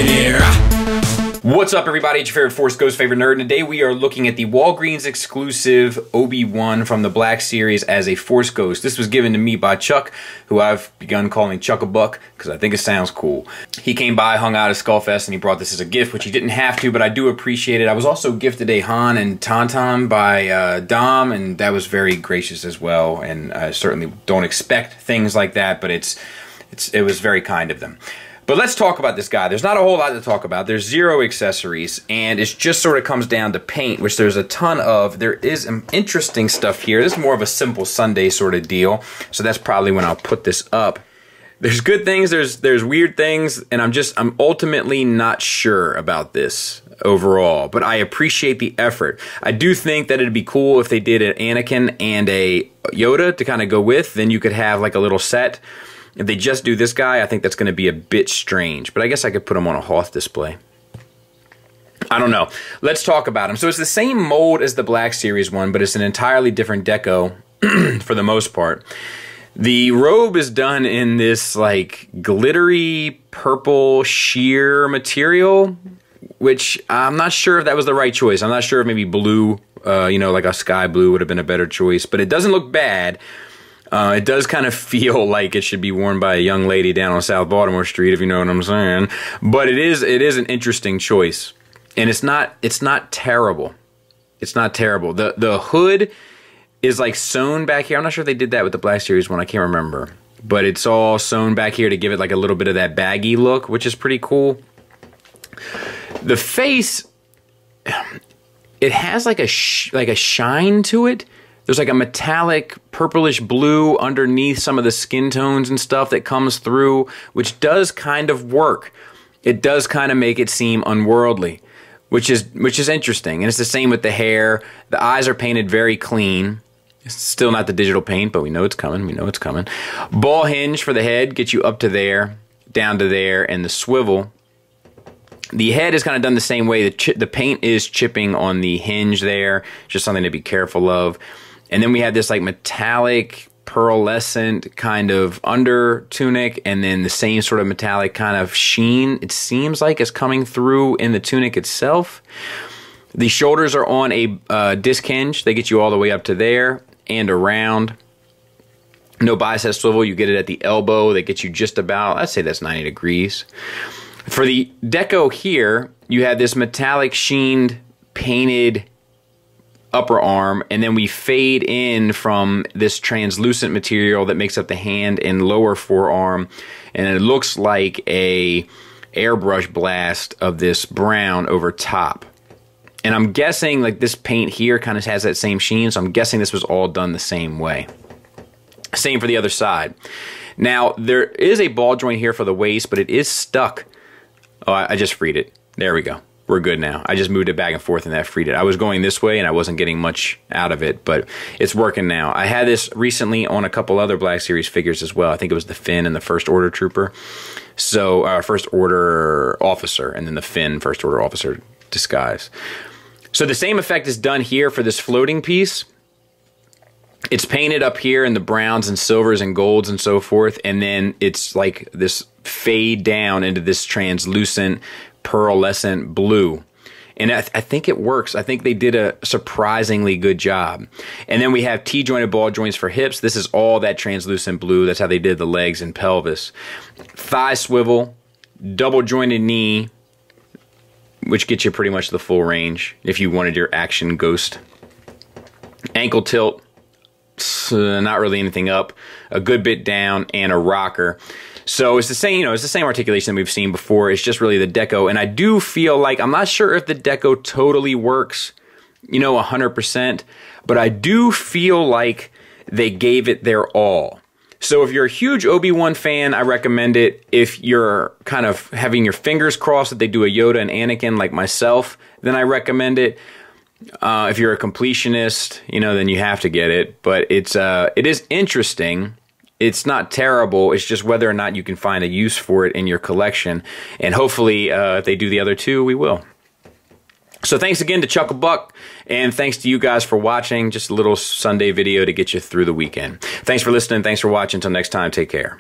here. What's up, everybody? It's your favorite Force Ghost, favorite nerd, and today we are looking at the Walgreens exclusive Obi Wan from the Black Series as a Force Ghost. This was given to me by Chuck, who I've begun calling Chuck-a-Buck because I think it sounds cool. He came by, hung out at Skullfest, and he brought this as a gift, which he didn't have to, but I do appreciate it. I was also gifted a Han and Tauntaun by Dom, and that was very gracious as well, and I certainly don't expect things like that, but it was very kind of them. But let's talk about this guy. There's not a whole lot to talk about. There's zero accessories, and it just sort of comes down to paint, which there's a ton of. There is some interesting stuff here. This is more of a simple Sunday sort of deal, so that's probably when I'll put this up. There's good things, there's weird things, and I'm ultimately not sure about this overall, but I appreciate the effort. I do think that it'd be cool if they did an Anakin and a Yoda to kind of go with. Then you could have like a little set. If they just do this guy, I think that's going to be a bit strange. But I guess I could put him on a Hoth display. I don't know. Let's talk about him. So it's the same mold as the Black Series one, but it's an entirely different deco for the most part. The robe is done in this like glittery purple sheer material, which I'm not sure if that was the right choice. I'm not sure if maybe blue, you know, like a sky blue would have been a better choice. But it doesn't look bad. It does kind of feel like it should be worn by a young lady down on South Baltimore Street, if you know what I'm saying. But it is an interesting choice, and it's not terrible. It's not terrible. The hood is like sewn back here. I'm not sure if they did that with the Black Series one. I can't remember, but it's all sewn back here to give it like a little bit of that baggy look, which is pretty cool. The face, it has like a shine to it. There's like a metallic purplish blue underneath some of the skin tones and stuff that comes through, which does kind of work. It does kind of make it seem unworldly, which is interesting. And it's the same with the hair. The eyes are painted very clean. It's still not the digital paint, but we know it's coming. We know it's coming. Ball hinge for the head gets you up to there, down to there, and the swivel. The head is kind of done the same way. The paint is chipping on the hinge there. Just something to be careful of. And then we have this like metallic pearlescent kind of under tunic, and then the same sort of metallic kind of sheen, it seems like, is coming through in the tunic itself. The shoulders are on a disc hinge. They get you all the way up to there and around. No bicep swivel. You get it at the elbow. They get you just about, I'd say that's 90 degrees. For the deco here, you have this metallic sheened painted upper arm, and then we fade in from this translucent material that makes up the hand and lower forearm, and it looks like a airbrush blast of this brown over top. And I'm guessing like this paint here kind of has that same sheen, so I'm guessing this was all done the same way. Same for the other side. Now there is a ball joint here for the waist, but it is stuck. Oh, I just freed it. There we go. We're good now. I just moved it back and forth and that freed it. I was going this way and I wasn't getting much out of it, but it's working now. I had this recently on a couple other Black Series figures as well. I think it was the Finn and the First Order Trooper. So, First Order Officer, and then the Finn First Order Officer disguise. So the same effect is done here for this floating piece. It's painted up here in the browns and silvers and golds and so forth, and then it's like this fade down into this translucent pearlescent blue. And I think it works. I think they did a surprisingly good job. And then we have T-jointed ball joints for hips. This is all that translucent blue. That's how they did the legs and pelvis. Thigh swivel, double jointed knee, which gets you pretty much the full range if you wanted your action ghost. Ankle tilt, not really anything up, a good bit down, and a rocker. So it's the same, you know, it's the same articulation that we've seen before. It's just really the deco. And I do feel like, I'm not sure if the deco totally works, you know, 100%, but I do feel like they gave it their all. So if you're a huge Obi-Wan fan, I recommend it. If you're kind of having your fingers crossed that they do a Yoda and Anakin like myself, then I recommend it. If you're a completionist, you know, then you have to get it. But it is interesting. It's not terrible. It's just whether or not you can find a use for it in your collection. And hopefully, if they do the other two, we will. So thanks again to Chuck-a-Buck, and thanks to you guys for watching. Just a little Sunday video to get you through the weekend. Thanks for listening. Thanks for watching. Until next time, take care.